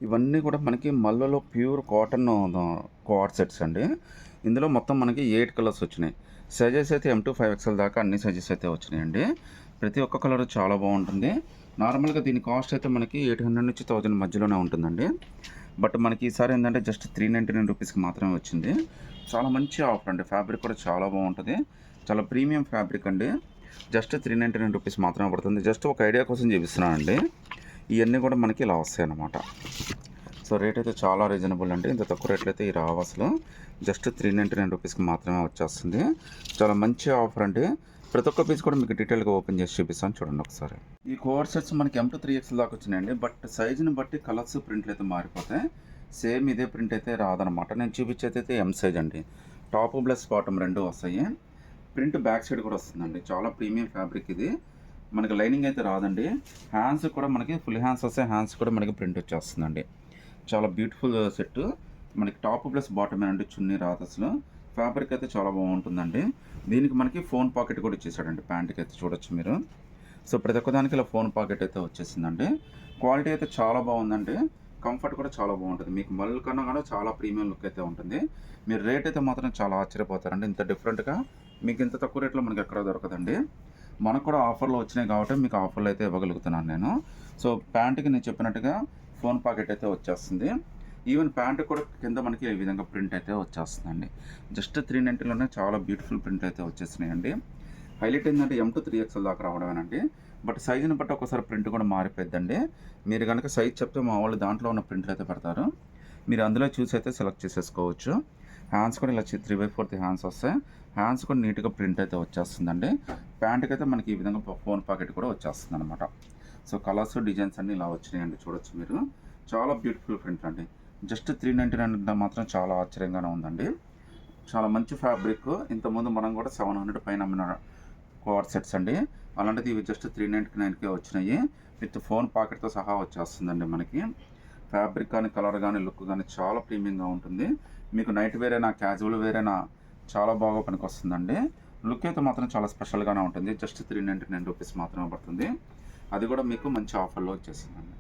ఇవన్నీ కూడా మనకి మల్లులో ప్యూర్ కాటన్ కోఆర్డ్ సెట్స్ అండి. ఇందులో మొత్తం మనకి 8 కలర్స్ వచ్చినాయి. సైజెస్ అయితే M to 5XL దాకా అన్ని సైజెస్ అయితే వచ్చినాయండి. ప్రతి ఒక్క కలర్ చాలా బాగుంటుంది. నార్మల్గా దీని కాస్ట్ అయితే మనకి 800 నుంచి 1000 మధ్యలోనే ఉంటుందండి. బట్ మనకి ఈసారి ఏంటంటే జస్ట్ 399 రూపీస్కి మాత్రమే వచ్చింది. చాలా మంచి ఆఫర్ అండి. ఫ్యాబ్రిక్ కూడా చాలా బాగుంటుంది. చాలా ప్రీమియం ఫ్యాబ్రిక్ అండి. జస్ట్ 399 రూపీస్ మాత్రమే పడుతుంది. జస్ట్ ఒక ఐడియా కోసం చూపిస్తున్నానండి. ఇవన్నీ కూడా మనకి ఇలా వస్తాయి అన్నమాట. సో రేట్ అయితే చాలా రీజనబుల్ అండి. ఇంత తక్కువ రేట్లు అయితే ఈ రావు అసలు. జస్ట్ 399 రూపీస్కి మాత్రమే వచ్చేస్తుంది. చాలా మంచి ఆఫర్ అండి. ప్రతి ఒక్క పీస్ కూడా మీకు డీటెయిల్గా ఓపెన్ చేసి చూపిస్తాను, చూడండి ఒకసారి. ఈ కోర్ సెట్స్ మనకి M to 3XL దాకా వచ్చినాయండి. బట్ సైజుని బట్టి కలర్స్ ప్రింట్లు అయితే మారిపోతాయి. సేమ్ ఇదే ప్రింట్ అయితే రాదనమాట. నేను చూపించేది అయితే M సైజ్ అండి. టాప్ ప్లస్ బాటమ్ రెండు వస్తాయి. ప్రింట్ బ్యాక్ సైడ్ కూడా వస్తుందండి. చాలా ప్రీమియం ఫ్యాబ్రిక్ ఇది. మనకి లైనింగ్ అయితే రాదండి. హ్యాండ్స్ కూడా మనకి ఫుల్ హ్యాండ్స్ వస్తాయి. హ్యాండ్స్ కూడా మనకి ప్రింట్ వచ్చేస్తుందండి. చాలా బ్యూటిఫుల్ సెట్. మనకి టాప్ ప్లస్ బాటమ్ అండి, చున్నీ రాదు అసలు. ఫ్యాబ్రిక్ అయితే చాలా బాగుంటుందండి. దీనికి మనకి ఫోన్ పాకెట్ కూడా ఇచ్చేసాడండి. ప్యాంట్కి అయితే చూడొచ్చు మీరు. సో ప్రతి ఒక్కదానికి ఇలా ఫోన్ పాకెట్ అయితే వచ్చేసిందండి. క్వాలిటీ అయితే చాలా బాగుందండి. కంఫర్ట్ కూడా చాలా బాగుంటుంది. మీకు మళ్ళీ కన్నా కూడా చాలా ప్రీమియం లుక్ అయితే ఉంటుంది. మీరు రేట్ అయితే మాత్రం చాలా ఆశ్చర్యపోతారండి. ఇంత డిఫరెంట్గా మీకు ఇంత తక్కువ రేట్లో మనకి ఎక్కడ దొరకదండి. మనకు కూడా ఆఫర్లో వచ్చినాయి కాబట్టి మీకు ఆఫర్లు అయితే ఇవ్వగలుగుతున్నాను నేను. సో ప్యాంట్కి నేను చెప్పినట్టుగా ఫోన్ పాకెట్ అయితే వచ్చేస్తుంది. ఈవెన్ ప్యాంట్ కూడా కింద మనకి ఈ విధంగా ప్రింట్ అయితే వచ్చేస్తుందండి. జస్ట్ 390లోనే చాలా బ్యూటిఫుల్ ప్రింట్ అయితే వచ్చేసినాయండి. హైలైట్ ఏంటంటే M to 3XL దాకా రావడమేనండి. బట్ సైజుని బట్టి ఒకసారి ప్రింట్ కూడా మారిపోద్దండి. మీరు కనుక సైజ్ చెప్తే మా వాళ్ళు దాంట్లో ఉన్న ప్రింట్లు అయితే పెడతారు. మీరు అందులో చూసి అయితే సెలెక్ట్ చేసేసుకోవచ్చు. హ్యాండ్స్ కూడా ఇలా 3/4 హ్యాండ్స్ వస్తాయి. హ్యాండ్స్ కూడా నీట్గా ప్రింట్ అయితే వచ్చేస్తుందండి. ప్యాంట్కి అయితే మనకి ఈ విధంగా ఫోన్ పాకెట్ కూడా వచ్చేస్తుంది అనమాట. సో కలర్స్ డిజైన్స్ అన్నీ ఇలా వచ్చినాయండి, చూడొచ్చు మీరు. చాలా బ్యూటిఫుల్ ప్రింట్ అండి. జస్ట్ 399 మాత్రం చాలా ఆశ్చర్యంగానే ఉందండి. చాలా మంచి ఫ్యాబ్రిక్. ఇంతకుముందు మనం కూడా 700 పైన అమ్మిన కోఆర్ సెట్స్ అండి. అలాంటిది ఇవి జస్ట్ 399కే వచ్చినాయి. విత్ ఫోన్ పాకెట్తో సహా వచ్చేస్తుందండి మనకి. ఫ్యాబ్రిక్ కానీ కలర్ కానీ లుక్ కానీ చాలా ప్రీమియంగా ఉంటుంది. మీకు నైట్ వేర్ అయినా క్యాజువల్ వేర్ అయినా చాలా బాగా పనికొస్తుందండి. లుక్ అయితే మాత్రం చాలా స్పెషల్గానే ఉంటుంది. జస్ట్ 399 రూపీస్ మాత్రమే పడుతుంది. అది కూడా మీకు మంచి ఆఫర్లో వచ్చేసిందండి.